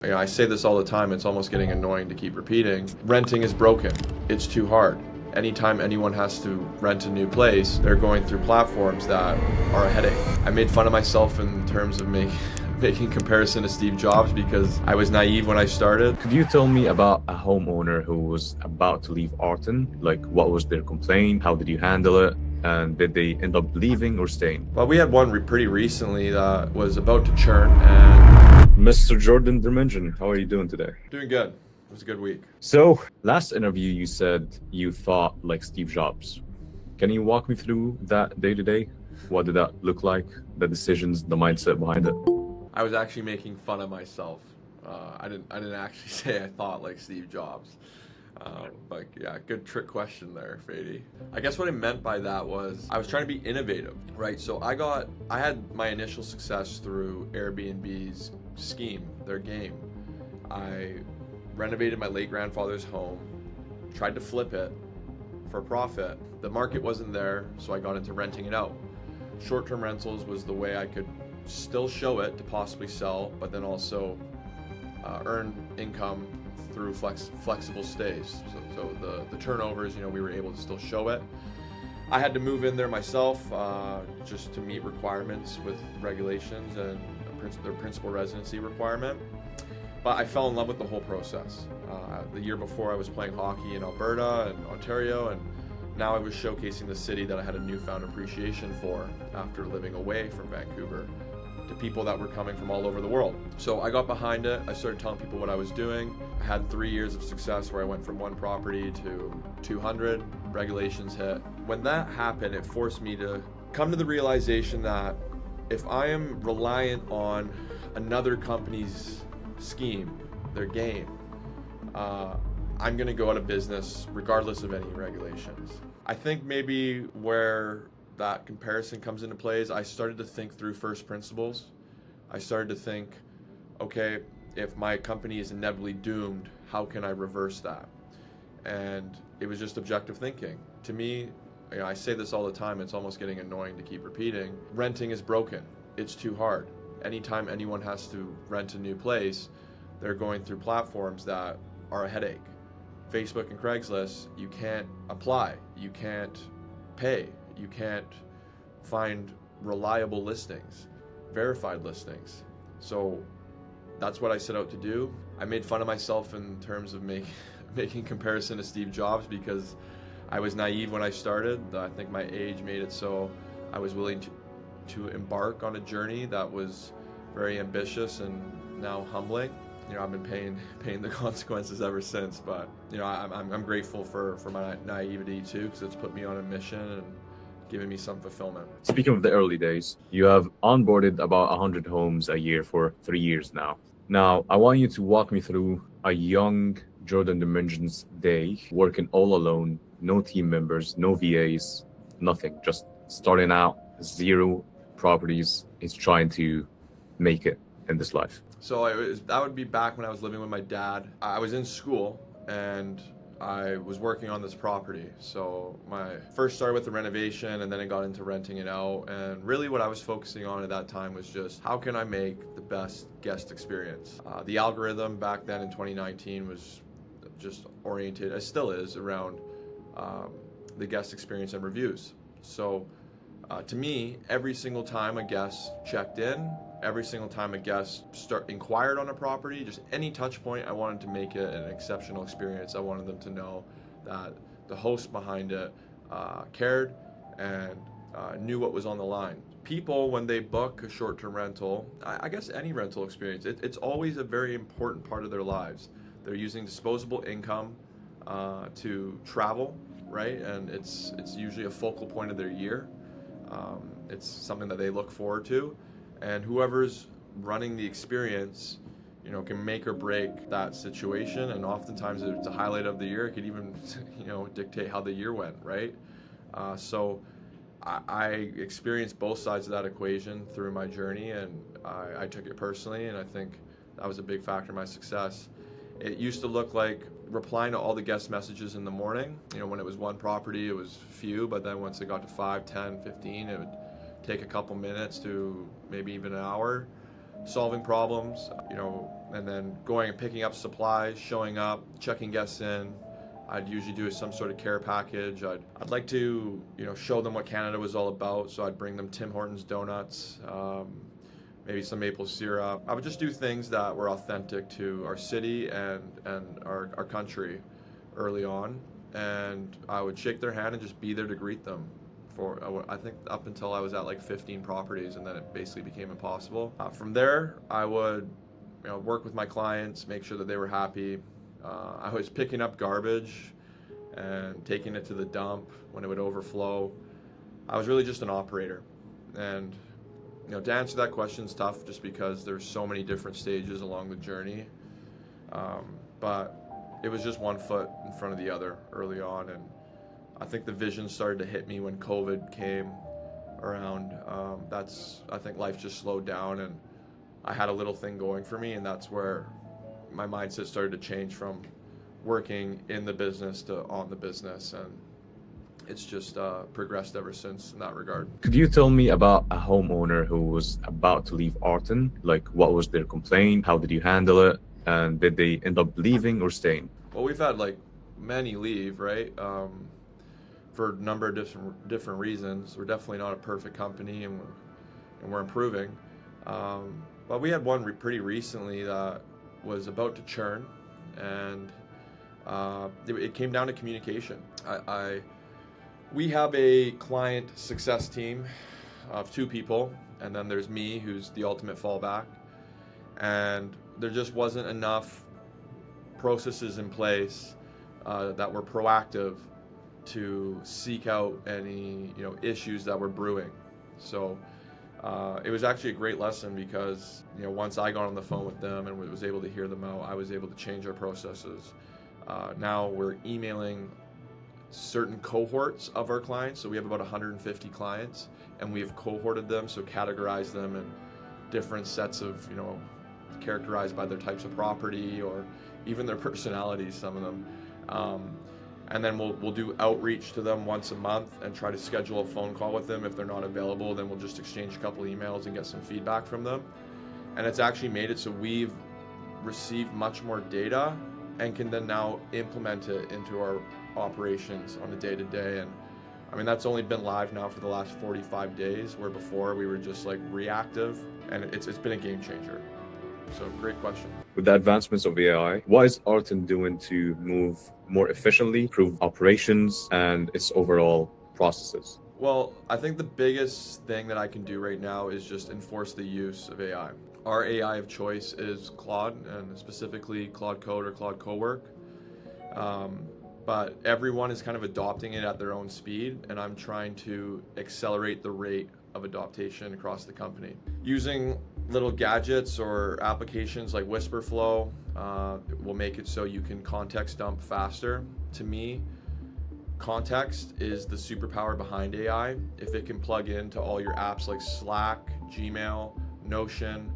I say this all the time, it's almost getting annoying to keep repeating. Renting is broken. It's too hard. Anytime anyone has to rent a new place, they're going through platforms that are a headache. I made fun of myself in terms of making comparison to Steve Jobs because I was naive when I started. Could you tell me about a homeowner who was about to leave Artin? Like, what was their complaint? How did you handle it? And did they end up leaving or staying? Well, we had one pretty recently that was about to churn, and Mr. Jordan Deyrmenjian, how are you doing today? doing good. It was a good week. So, last interview you said you thought like Steve Jobs. Can you walk me through that day to day? What did that look like? The decisions, the mindset behind it? I was actually making fun of myself. I didn't actually say I thought like Steve Jobs. But yeah, good trick question there, Fady. I guess what I meant by that was I was trying to be innovative, right? So I had my initial success through Airbnb's scheme, their game. I renovated my late grandfather's home, tried to flip it for profit. The market wasn't there, so I got into renting it out. Short-term rentals was the way I could still show it to possibly sell, but then also earn income through flexible stays. So the turnovers, we were able to still show it. I had to move in there myself just to meet requirements with regulations and their principal residency requirement. But I fell in love with the whole process. The year before I was playing hockey in Alberta and Ontario, and now I was showcasing the city that I had a newfound appreciation for after living away from Vancouver to people that were coming from all over the world. So I got behind it. I started telling people what I was doing. I had 3 years of success where I went from one property to 200. Regulations hit. When that happened, it forced me to come to the realization that if I am reliant on another company's scheme, their game, I'm gonna go out of business regardless of any regulations. I think maybe where that comparison comes into play is I started to think through first principles. I started to think, okay, if my company is inevitably doomed, how can I reverse that? And it was just objective thinking. To me, I say this all the time, it's almost getting annoying to keep repeating. Renting is broken. It's too hard. Anytime anyone has to rent a new place, they're going through platforms that are a headache. Facebook and Craigslist, you can't apply, you can't pay, you can't find reliable listings, verified listings. So that's what I set out to do. I made fun of myself in terms of making comparison to Steve Jobs because I was naive when I started. I think my age made it so I was willing to embark on a journey that was very ambitious and now humbling. I've been paying the consequences ever since, but I'm grateful for my naivety too, because it's put me on a mission and given me some fulfillment. Speaking of the early days, you have onboarded about 100 homes a year for 3 years now. Now, I want you to walk me through a young Jordan Deyrmenjian's day, working all alone, no team members, no VAs, nothing, just starting out, 0 properties. He's trying to make it in this life. So that would be back when I was living with my dad. I was in school and I was working on this property. So my first started with the renovation and then I got into renting it out. And really what I was focusing on at that time was just how can I make the best guest experience? The algorithm back then in 2019 was just oriented, it still is, around the guest experience and reviews. So to me, every single time a guest checked in, every single time a guest inquired on a property, just any touch point, I wanted to make it an exceptional experience. I wanted them to know that the host behind it cared and knew what was on the line. People, when they book a short-term rental, I guess any rental experience, it's always a very important part of their lives. They're using disposable income to travel, right? And it's usually a focal point of their year. It's something that they look forward to. And whoever's running the experience, can make or break that situation. And oftentimes if it's a highlight of the year, it could even, dictate how the year went, right? So I experienced both sides of that equation through my journey, and I took it personally, and I think that was a big factor in my success. It used to look like replying to all the guest messages in the morning. When it was one property, it was few, but then once it got to 5, 10, 15, it would take a couple minutes to maybe even an hour, solving problems, and then going and picking up supplies, showing up, checking guests in. I'd usually do some sort of care package. I'd like to, show them what Canada was all about. So I'd bring them Tim Hortons donuts, maybe some maple syrup. I would just do things that were authentic to our city and our country early on. And I would shake their hand and just be there to greet them. I think up until I was at like 15 properties, and then it basically became impossible. From there, I would work with my clients, make sure that they were happy. I was picking up garbage and taking it to the dump when it would overflow. I was really just an operator. And to answer that question is tough just because there's so many different stages along the journey. But it was just one foot in front of the other early on, and I think the vision started to hit me when COVID came around. I think life just slowed down, and I had a little thing going for me, and that's where my mindset started to change from working in the business to on the business, and it's just progressed ever since in that regard. Could you tell me about a homeowner who was about to leave Artin? Like, what was their complaint? How did you handle it? And did they end up leaving or staying? Well, we've had like many leave, right? For a number of different reasons. We're definitely not a perfect company, and we're improving. But we had one pretty recently that was about to churn, and it came down to communication. We have a client success team of 2 people, and then there's me, who's the ultimate fallback. And there just wasn't enough processes in place that were proactive to seek out any issues that were brewing. So it was actually a great lesson because once I got on the phone with them and was able to hear them out, I was able to change our processes. Now we're emailing certain cohorts of our clients. So we have about 150 clients, and we have cohorted them, so categorized them in different sets of characterized by their types of property or even their personalities, some of them. And then we'll do outreach to them once a month and try to schedule a phone call with them. If they're not available, then we'll just exchange a couple emails and get some feedback from them. And it's actually made it so we've received much more data and can then now implement it into our operations on a day-to-day. And I mean, that's only been live now for the last 45 days, where before we were just like reactive, and it's been a game changer. So great question. With the advancements of AI, what is Artin doing to move more efficiently, improve operations and its overall processes? Well, I think the biggest thing that I can do right now is just enforce the use of AI. Our AI of choice is Claude, and specifically Claude Code or Claude Cowork. But everyone is kind of adopting it at their own speed, and I'm trying to accelerate the rate of adoption across the company. Using little gadgets or applications like Whisperflow will make it so you can context dump faster. To me, context is the superpower behind AI. If it can plug into all your apps like Slack, Gmail, Notion,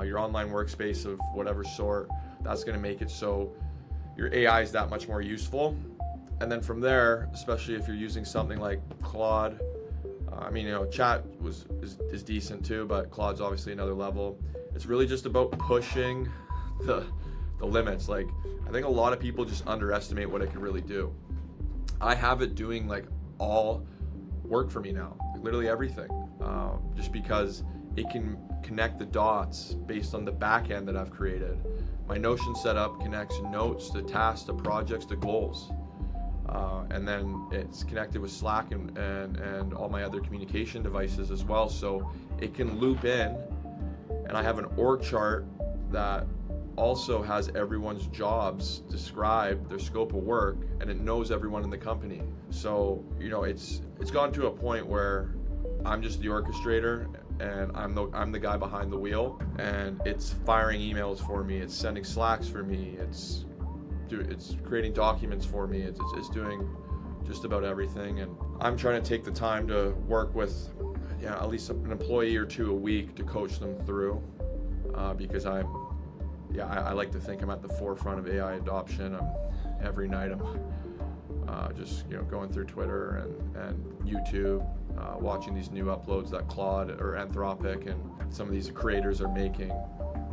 your online workspace of whatever sort, that's going to make it so your AI is that much more useful. And then from there, especially if you're using something like Claude, chat is decent too, but Claude's obviously another level. It's really just about pushing the limits. Like, I think a lot of people just underestimate what it can really do. I have it doing like all work for me now, like literally everything, just because it can connect the dots based on the back end that I've created. My Notion setup connects notes to tasks to projects to goals. And then it's connected with Slack and all my other communication devices as well. So it can loop in, and I have an org chart that also has everyone's jobs described, their scope of work, and it knows everyone in the company. So, it's gotten to a point where I'm just the orchestrator, and I'm the guy behind the wheel, and it's firing emails for me, it's sending Slacks for me, it's creating documents for me, it's doing just about everything. And I'm trying to take the time to work with at least an employee or 2 a week to coach them through, because I like to think I'm at the forefront of AI adoption. Every night I'm just going through Twitter and YouTube, watching these new uploads that Claude or Anthropic and some of these creators are making,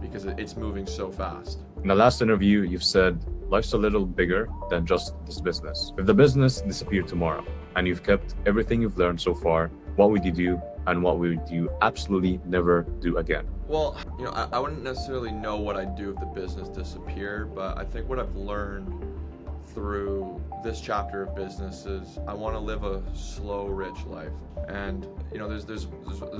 because it's moving so fast. In the last interview, you've said life's a little bigger than just this business. If the business disappeared tomorrow and you've kept everything you've learned so far, what would you do and what would you absolutely never do again? Well, I wouldn't necessarily know what I'd do if the business disappeared, but I think what I've learned through this chapter of business is I want to live a slow, rich life. And there's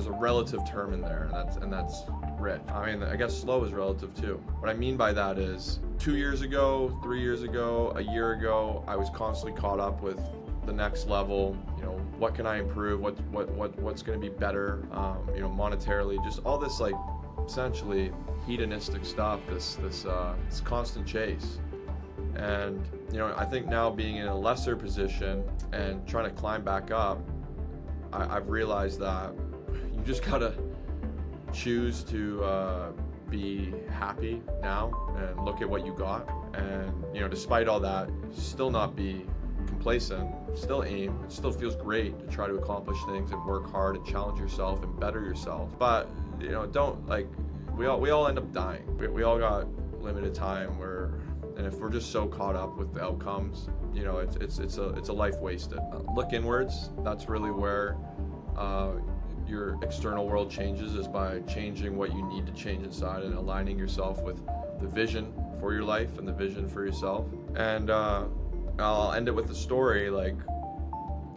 a relative term in there, and that's rich. I mean, I guess slow is relative too. What I mean by that is 2 years ago, 3 years ago, a year ago, I was constantly caught up with the next level. What can I improve? What's going to be better? Monetarily, just all this like essentially hedonistic stuff. This constant chase. And I think now being in a lesser position and trying to climb back up, I've realized that you just gotta choose to be happy now and look at what you got, and despite all that, still not be complacent, still aim. It still feels great to try to accomplish things and work hard and challenge yourself and better yourself, but don't, like, we all end up dying. We all got limited time, and if we're just so caught up with the outcomes, it's a life wasted. Look inwards. That's really where your external world changes, is by changing what you need to change inside and aligning yourself with the vision for your life and the vision for yourself. And I'll end it with a story. Like,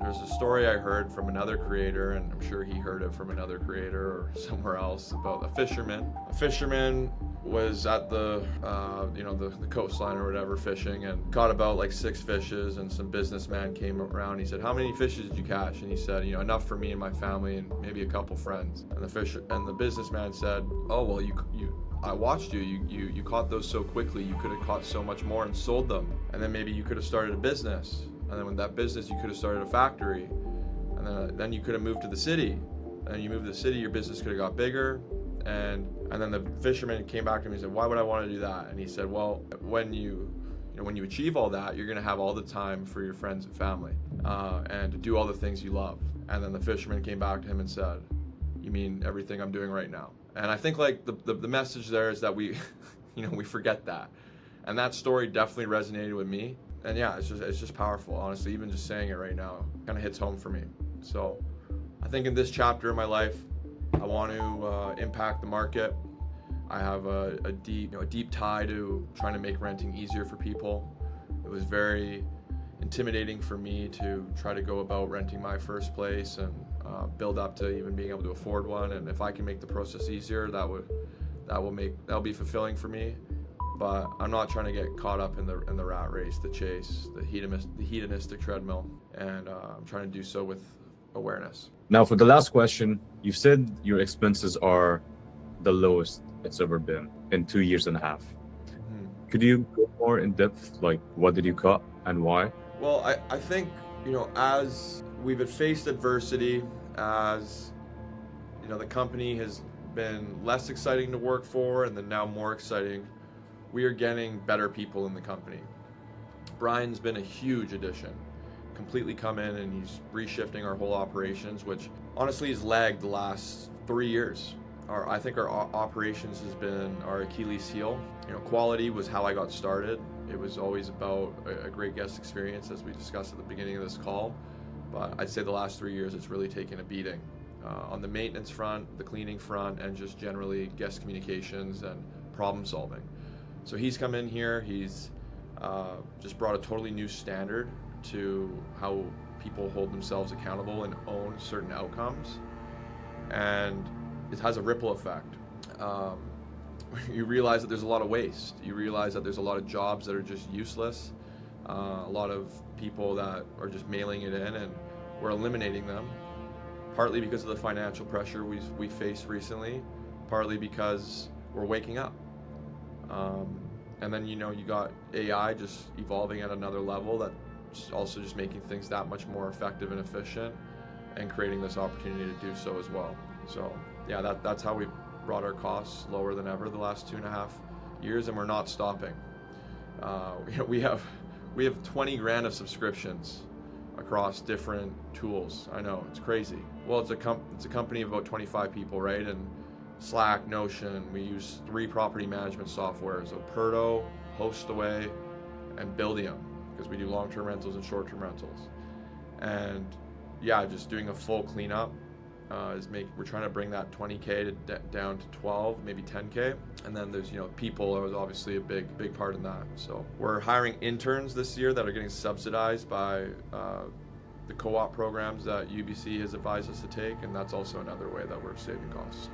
there's a story I heard from another creator, and I'm sure he heard it from another creator or somewhere else, about a fisherman. A fisherman was at the coastline or whatever, fishing, and caught about like 6 fishes, and some businessman came around. He said, "How many fishes did you catch?" And he said, "Enough for me and my family and maybe a couple friends." And the businessman said, "Oh, well, I watched you. You caught those so quickly. You could have caught so much more and sold them, and then maybe you could have started a business. And then with that business, you could have started a factory, and then you could have moved to the city. And you moved to the city, your business could have got bigger." And then the fisherman came back to him and he said, "Why would I want to do that?" And he said, "Well, when you achieve all that, you're going to have all the time for your friends and family, and to do all the things you love." And then the fisherman came back to him and said, "You mean everything I'm doing right now?" And I think like the message there is that we we forget that. And that story definitely resonated with me. And yeah, it's just powerful, honestly. Even just saying it right now kind of hits home for me. So I think in this chapter of my life, I want to impact the market. I have a deep tie to trying to make renting easier for people. It was very intimidating for me to try to go about renting my first place and build up to even being able to afford one. And if I can make the process easier, that'll be fulfilling for me. But I'm not trying to get caught up in the rat race, the chase, the hedonistic treadmill, and I'm trying to do so with awareness. Now, for the last question, you've said your expenses are the lowest it's ever been in 2.5 years. Could you go more in depth, like what did you cut and why? Well, I think, as we've faced adversity, as the company has been less exciting to work for and then now more exciting, we are getting better people in the company. Brian's been a huge addition. Completely come in and he's reshifting our whole operations, which honestly has lagged the last 3 years. I think our operations has been our Achilles heel. Quality was how I got started. It was always about a great guest experience, as we discussed at the beginning of this call. But I'd say the last 3 years, it's really taken a beating on the maintenance front, the cleaning front, and just generally guest communications and problem solving. So he's come in here. He's just brought a totally new standard to how people hold themselves accountable and own certain outcomes, and it has a ripple effect. You realize that there's a lot of waste. You realize that there's a lot of jobs that are just useless, a lot of people that are just mailing it in, and we're eliminating them, partly because of the financial pressure we faced recently, partly because we're waking up. And then you got AI just evolving at another level, that's also just making things that much more effective and efficient, and creating this opportunity to do so as well. So yeah, that's how we brought our costs lower than ever the last 2.5 years, and we're not stopping. We have 20 grand of subscriptions across different tools. I know, it's crazy. Well, it's a company of about 25 people, right? And Slack, Notion. We use 3 property management softwares: Operto, HostAway, and Buildium, because we do long-term rentals and short-term rentals. And yeah, just doing a full cleanup we're trying to bring that 20K down to 12, maybe 10K. And then there's, people are obviously a big part in that. So we're hiring interns this year that are getting subsidized by the co-op programs that UBC has advised us to take, and that's also another way that we're saving costs.